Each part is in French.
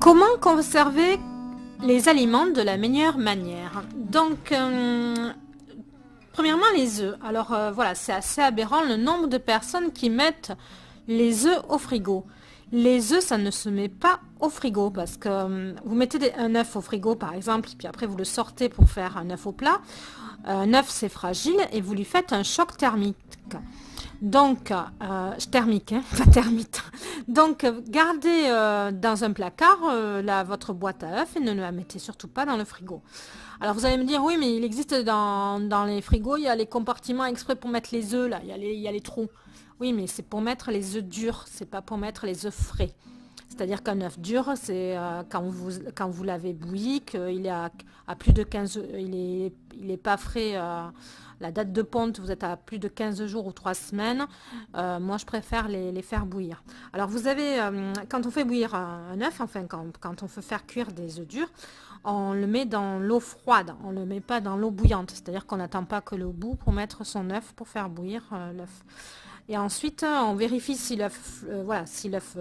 Comment conserver les aliments de la meilleure manière? Donc, premièrement, les œufs. Alors voilà, c'est assez aberrant le nombre de personnes qui mettent les œufs au frigo. Les œufs, ça ne se met pas au frigo parce que vous mettez un œuf au frigo par exemple, puis après vous le sortez pour faire un œuf au plat. Un œuf, c'est fragile et vous lui faites un choc thermique. Donc, thermique, hein, pas thermite. Donc, gardez dans un placard votre boîte à œufs et ne la mettez surtout pas dans le frigo. Alors, vous allez me dire, oui, mais il existe dans les frigos, il y a les compartiments exprès pour mettre les œufs, là, il y a les trous. Oui, mais c'est pour mettre les œufs durs, c'est pas pour mettre les œufs frais. C'est-à-dire qu'un œuf dur, c'est quand vous l'avez bouilli, qu'il est à plus de 15, il est pas frais. La date de ponte, vous êtes à plus de 15 jours ou 3 semaines. Moi, je préfère les faire bouillir. Alors, vous avez, quand on fait bouillir un œuf, enfin, quand on fait faire cuire des œufs durs, on le met dans l'eau froide. On ne le met pas dans l'eau bouillante. C'est-à-dire qu'on n'attend pas que l'eau bout pour mettre son œuf, pour faire bouillir l'œuf. Et ensuite, on vérifie si l'œuf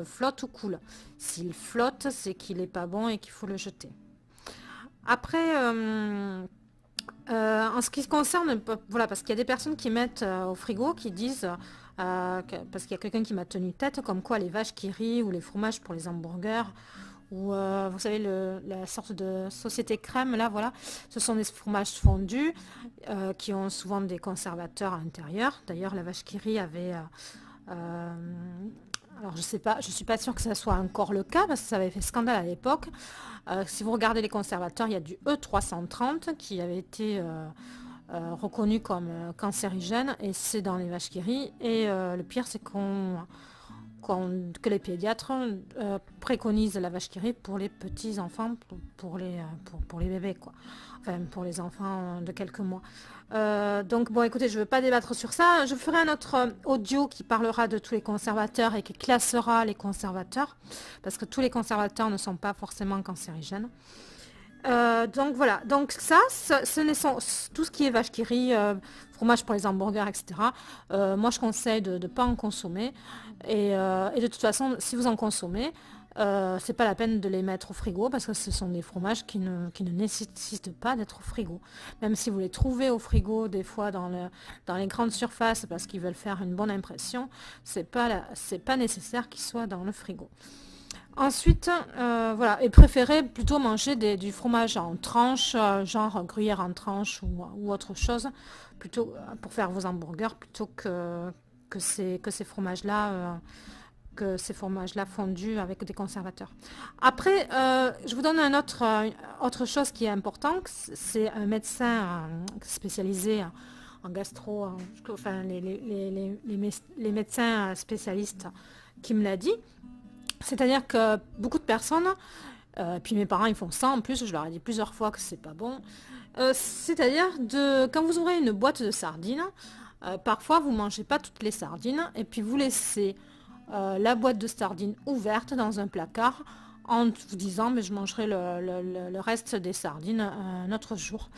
flotte ou coule. S'il flotte, c'est qu'il n'est pas bon et qu'il faut le jeter. Après, en ce qui concerne, voilà, parce qu'il y a des personnes qui mettent au frigo, qui disent, parce qu'il y a quelqu'un qui m'a tenu tête, comme quoi les vaches qui rient ou les fromages pour les hamburgers, ou vous savez, la sorte de société crème, là, voilà, ce sont des fromages fondus qui ont souvent des conservateurs à l'intérieur. D'ailleurs, la vache qui rit avait... alors je sais pas, je suis pas sûre que ça soit encore le cas parce que ça avait fait scandale à l'époque. Si vous regardez les conservateurs, il y a du E330 qui avait été reconnu comme cancérigène et c'est dans les vaches qui rient. Et le pire, c'est que les pédiatres préconisent la vache qui rit pour les petits enfants, pour les bébés, quoi. Enfin, pour les enfants de quelques mois. Donc bon, écoutez, je ne veux pas débattre sur ça. Je ferai un autre audio qui parlera de tous les conservateurs et qui classera les conservateurs, parce que tous les conservateurs ne sont pas forcément cancérigènes. Donc voilà, donc ce n'est tout ce qui est vache qui rit, fromage pour les hamburgers, etc. Moi je conseille de ne pas en consommer. Et de toute façon, si vous en consommez, c'est pas la peine de les mettre au frigo parce que ce sont des fromages qui ne nécessitent pas d'être au frigo. Même si vous les trouvez au frigo des fois dans les grandes surfaces parce qu'ils veulent faire une bonne impression, c'est pas nécessaire qu'ils soient dans le frigo. Ensuite, voilà, et préférez plutôt manger du fromage en tranches, genre gruyère en tranches ou autre chose, plutôt pour faire vos hamburgers, plutôt que ces fromages-là fondus avec des conservateurs. Après, je vous donne autre chose qui est important, c'est un médecin spécialisé en gastro, enfin les médecins spécialistes qui me l'a dit. C'est-à-dire que beaucoup de personnes, puis mes parents ils font ça en plus, je leur ai dit plusieurs fois que c'est pas bon. C'est-à-dire quand vous ouvrez une boîte de sardines, parfois vous mangez pas toutes les sardines et puis vous laissez la boîte de sardines ouverte dans un placard en vous disant mais je mangerai le reste des sardines un autre jour.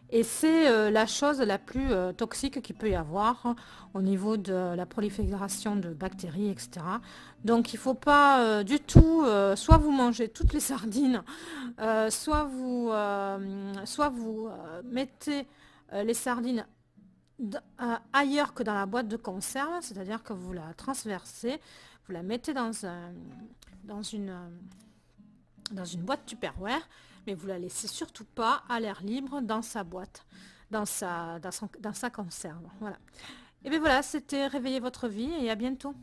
Et c'est la chose la plus toxique qu'il peut y avoir au niveau de la prolifération de bactéries, etc. Donc il ne faut pas du tout, soit vous mangez toutes les sardines, soit vous mettez les sardines ailleurs que dans la boîte de conserve, c'est-à-dire que vous la transversez, vous la mettez dans une boîte Tupperware, mais vous la laissez surtout pas à l'air libre dans sa boîte, dans sa conserve. Voilà. Et bien voilà, c'était Réveiller votre vie et à bientôt.